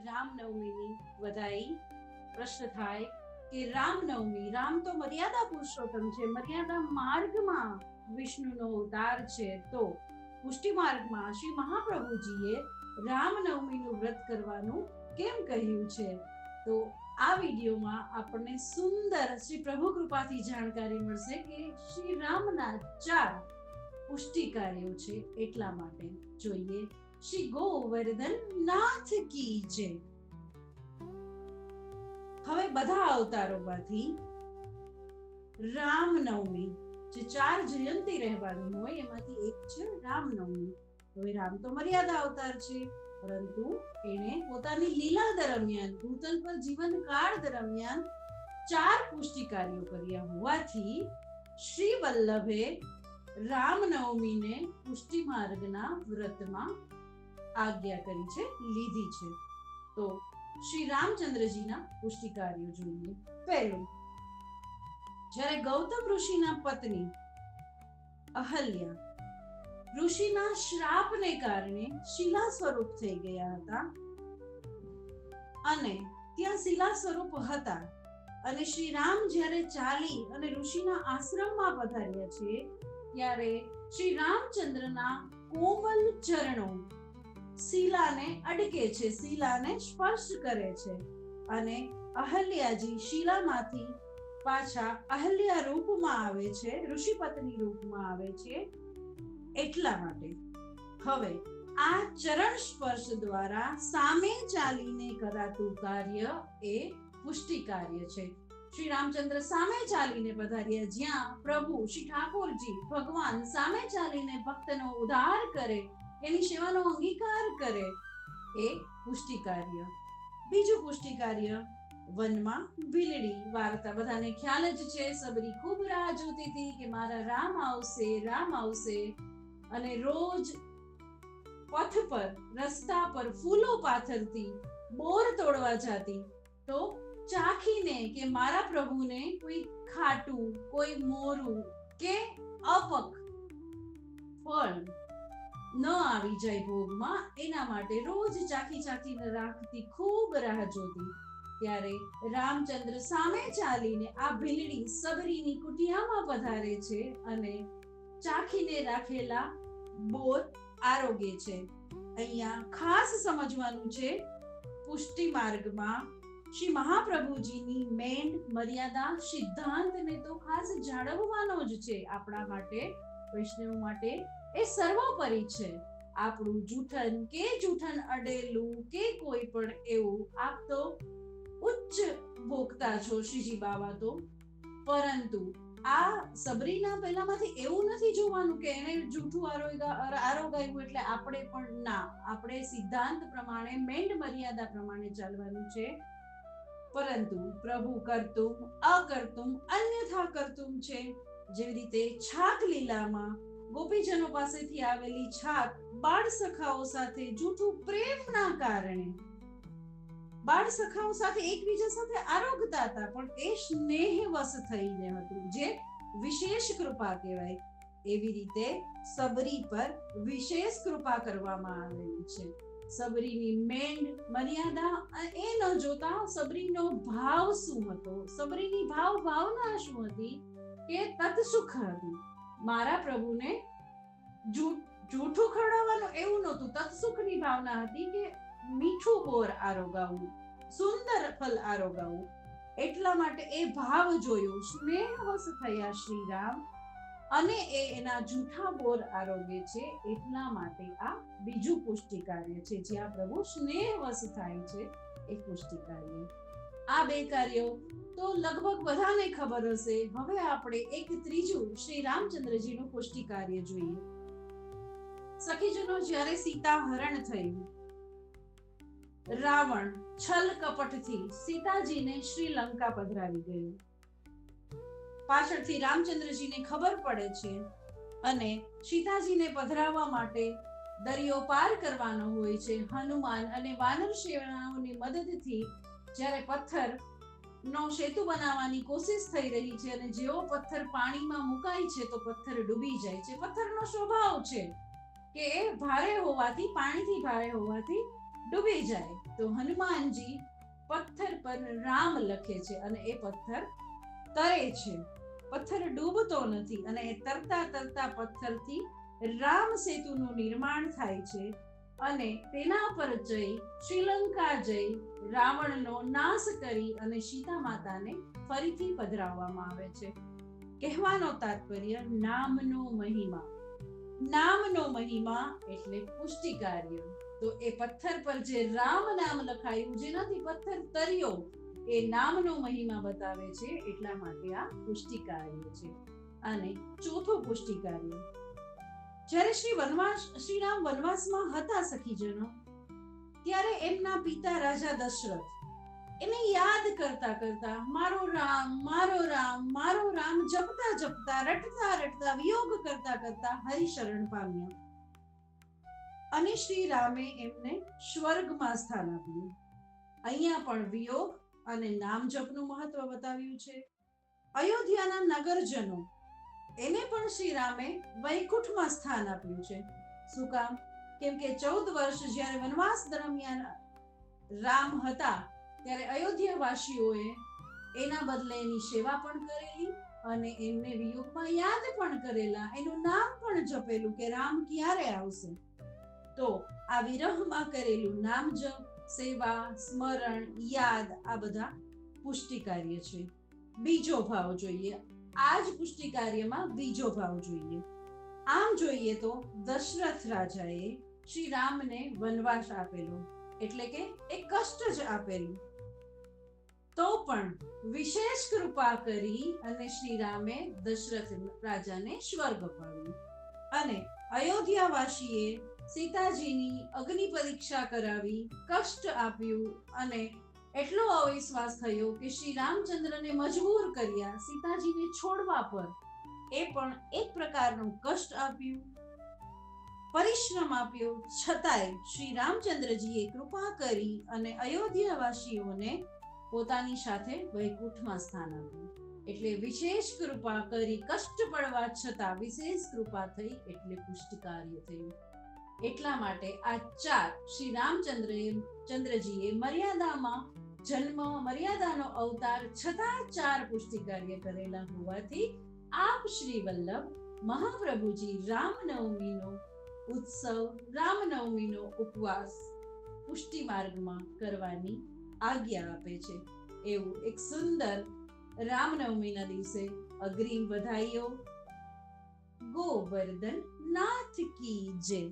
રામનવમીની વધાઈ. પ્રશ્ન થાય કે રામનવમી, રામ તો મર્યાદા પુરુષોત્તમ છે, મર્યાદા માર્ગમાં વિષ્ણુનો અવતાર છે, તો પુષ્ટિ માર્ગમાં શ્રી મહાપ્રભુજીએ રામનવમીનું વ્રત કરવાનું કેમ કહ્યું છે? તો આ વિડીયોમાં આપણને સુંદર શ્રી પ્રભુ કૃપાથી જાણકારી મળશે કે શ્રી રામના 4 પુષ્ટિ કાર્યો છે, એટલા માટે જોઈએ. શ્રી ગોવર્ધન નાથ કી જય. હવે બધા અવતારોમાંથી રામનવમી જે 4 જયંતી રહેવાનું હોય એમાંથી એક છે રામનવમી. હવે રામ તો મર્યાદા અવતાર છે, પરંતુ એણે પોતાની લીલા દરમિયાન ભૂતલ પર જીવનકાળ દરમિયાન 4 પુષ્ટિ કાર્યો કર્યા હોવાથી શ્રી વલ્લભે રામનવમીને પુષ્ટિ માર્ગના વ્રતમાં આજ્ઞા કરી છે, લીધી છે. તો શ્રી રામચંદ્રજીના પુષ્ટિ કાર્યો જોઈએ. પહેલું, જ્યારે ગૌતમ ઋષિના પત્ની અહલ્યા ઋષિના શ્રાપને કારણે શિલા સ્વરૂપ થઈ ગયા હતા અને ત્યાં શિલા સ્વરૂપ હતા, અને શ્રી રામ જ્યારે ચાલી અને ઋષિના આશ્રમમાં પધાર્યા છે ત્યારે શ્રી રામચંદ્રના કોમલ ચરણો શિલાને અડકે છે, શિલાને સ્પર્શ કરે છે, અને અહલ્યાજી શિલામાંથી પાછા અહલ્યા રૂપમાં આવે છે, ઋષિપત્ની રૂપમાં આવે છે. એટલા માટે હવે આ ચરણ સ્પર્શ દ્વારા સામે ચાલીને કરાતું કાર્ય એ પુષ્ટિ કાર્ય છે. શ્રી રામચંદ્ર સામે ચાલીને પધાર્યા, જ્યાં પ્રભુ શ્રી ઠાકોરજી ભગવાન સામે ચાલીને ભક્તનો ઉદ્ધાર કરે, એની સેવાનો અંગીકાર કરે, એ પુષ્ટિ કાર્ય. બીજું પુષ્ટિ કાર્ય, વનમાં ભીલડી વાર્તા બધાને ખ્યાલ જ છે. સબરી ખૂબ રાહ જોતી હતી કે મારા રામ આવશે, રામ આવશે, અને રોજ પથ પર, રસ્તા પર ફૂલો પાથરતી, બોર તોડવા જાતી, તો ચાખીને કે મારા પ્રભુને કોઈ ખાટું, કોઈ મોરું કે અપક ફળ ન આવી જાય ભોગમાં, એના માટે રોજ ચાખી ચાખીને રાખતી, ખૂબ રાહ જોતી. ત્યારે રામચંદ્ર સામે ચાલીને આ ભીલડી સબરીની કુટિયામાં પધારે છે અને ચાખીને રાખેલા બોર આરોગે છે. અહીંયા ખાસ સમજવાનું છે, પુષ્ટિ માર્ગમાં શ્રી મહાપ્રભુજીની મેંડ, મર્યાદા, સિદ્ધાંતને તો ખાસ જાળવવાનો જ છે. આપણા માટે, વૈષ્ણવ માટે એ સર્વોપરી છે. આપણું જૂઠન અડેલું કે કોઈ પણ એવું, આપ તો ઉચ્ચ ભોગતા છો શ્રીજી બાવા તો, પરંતુ આ સબરીના પહેલામાંથી એવું નથી જોવાનું કે એને જૂઠું આરોગાયું એટલે આપણે પણ ના. આપણે સિદ્ધાંત પ્રમાણે, મેંડ મર્યાદા પ્રમાણે ચાલવાનું છે. પરંતુ પ્રભુ કરતુમ અકર્તુમ અન્યથા કરતુમ છે. જેવી રીતે છાક લીલામાં ગોપીજનો પાસેથી આવેલી છાક બાળ સખાઓ સાથે જૂઠું પ્રેમના કારણે બાળ સખાઓ સાથે એકબીજા સાથે આરોગતા હતા, પણ એ સ્નેહવશ થઈને હતું, જે વિશેષ કૃપા કહેવાય. એવી રીતે સબરી પર વિશેષ કૃપા કરવામાં આવેલી છે. સબરીની મેંડ, મર્યાદા એ ન જોતા સબરીનો ભાવ શું હતો, સબરીની ભાવના શું હતી કે તત્સુખ હતી. મારા પ્રભુને જૂઠું ખવડાવવાનું એવું નહોતું, તત્સુખની ભાવના હતી કે મીઠું બોર આરોગાવું, સુંદર ફલ આરોગાવું. એટલા માટે એ ભાવ જોયો, સ્નેહવશ થયા શ્રી રામ, અને એના જૂઠા બોર આરોગે છે. એટલા માટે આ બીજું પુષ્ટિ કાર્ય છે, જ્યાં પ્રભુ સ્નેહવશ થાય છે, એ પુષ્ટિ કાર્ય. આ 2 કાર્યો તો લગભગ બધાને ખબર હશે. હવે આપણે એક ત્રીજું શ્રી રામચંદ્રજીનું પુષ્ટિ કાર્ય જોઈએ. સખીજનો, જ્યારે સીતા હરણ થયું, રાવણ છલ કપટથી સીતાજીને શ્રીલંકા પધરાવી ગયું. પાછળથી રામચંદ્રજીને ખબર પડે છે અને સીતાજીને પધરાવવા માટે દરિયો પાર કરવાનો હોય છે. હનુમાન અને વાનર સેનાઓની મદદથી જ્યારે પથ્થર નો સેતુ બનાવવાની કોશિશ થઈ રહી છે, અને જેવો પથ્થર પાણીમાં મુકાય છે તો પથ્થર ડૂબી જાય છે. પથ્થરનો સ્વભાવ છે કે એ ભારે હોવાથી, પાણીથી ભારે હોવાથી ડૂબી જાય તો હનુમાનજી પથ્થર પર રામ લખે છે અને એ પથ્થર તરે છે. પથ્થર ડૂબતો નથી અને એ તરતા તરતા પથ્થરથી રામ સેતુનું નિર્માણ થાય છે અને તેના પર જઈ શ્રીલંકા જઈ રાવણનો નાશ કરી અને સીતા માતાને ફરીથી પધરાવવામાં આવે છે. કહેવાનો તાત્પર્ય નામનો મહિમા. નામનો મહિમા એટલે પુષ્ટિ કાર્ય. તો એ પથ્થર પર જે રામ નામ લખાયું, જેનાથી પથ્થર તર્યો, એ નામનો મહિમા બતાવે છે. એટલા માટે આ પુષ્ટિ કાર્ય છે. અને ચોથું પુષ્ટિ કાર્ય, જ્યારે શ્રી રામ વનવાસમાં હતા સખીજનો, ત્યારે એમના પિતા રાજા દશરથ એને યાદ કરતા કરતા મારો રામ, મારો રામ, મારો રામ જપતા જપતા, રટતા રટતા, વિયોગ કરતા કરતા હરિશરણ પામ્યા. અને શ્રી રામે એમને સ્વર્ગમાં સ્થાન આપ્યું. અહીંયા પણ વિયોગ અને નામ જપનું મહત્વ બતાવ્યું છે. અયોધ્યાના નગરજનો એને પણ શ્રી રામે વૈકુંઠમાં સ્થાન આપ્યું છે. શું કામ? કેમ કે 14 વર્ષ જ્યારે વનવાસ દરમિયાન રામ હતા, ત્યારે અયોધ્યાવાસીઓએ એના બદલે એની સેવા પણ કરેલી અને એમને વિયોગમાં યાદ પણ કરેલા, એનું નામ પણ જપેલું કે રામ ક્યારે આવશે. તો આ વિરહમાં કરેલું નામ જપ, સેવા, સ્મરણ, યાદ, આ બધા પુષ્ટિ કાર્ય છે. બીજો ભાવ જોઈએ. આ જ પુષ્ટિ કાર્યમાં બીજો ભાવ જોઈએ. આમ જોઈએ તો દશરથ રાજાએ શ્રી રામને વનવાસ આપેલો, એટલે કે એક કષ્ટ જ આપેલું, તો પણ વિશેષ કૃપા કરી અને શ્રી રામે દશરથ રાજાને સ્વર્ગ અપાવ્યું. અને અયોધ્યાવાસીએ સીતાજીની અગ્નિ પરીક્ષા કરાવી, કષ્ટ આપ્યું અને એટલો અવિશ્વાસ થયો કે શ્રી રામચંદ્રને મજબૂર કર્યા સીતાજીને છોડવા પર. એ પણ એક પ્રકારનું કષ્ટ આપ્યું, પરિશ્રમ આપ્યો, છતાંય શ્રી રામચંદ્રજીએ કૃપા કરી અને અયોધ્યાવાસીઓને પોતાની સાથે વૈકુંઠમાં સ્થાન આપ્યું. એટલે વિશેષ કૃપા કરી, કષ્ટ પડવા છતાં વિશેષ કૃપા થઈ, એટલે પુષ્ટિ કાર્ય થયું. એટલા માટે આ 4 શ્રી રામચંદ્રજીએ મર્યાદામાં જન્મ, મર્યાદાનો અવતાર છતાં 4 પુષ્ટિ કાર્ય કરેલા હોવાથી આપ શ્રી વલ્લભ મહાપ્રભુજી રામનવમીનો ઉત્સવ, રામનવમીનો ઉપવાસ પુષ્ટિ માર્ગમાં કરવાની આજ્ઞા આપે છે. એવું એક સુંદર રામનવમીના દિવસે અગ્રીમ વધાઈઓ. ગોવર્ધન નાથ કી જય.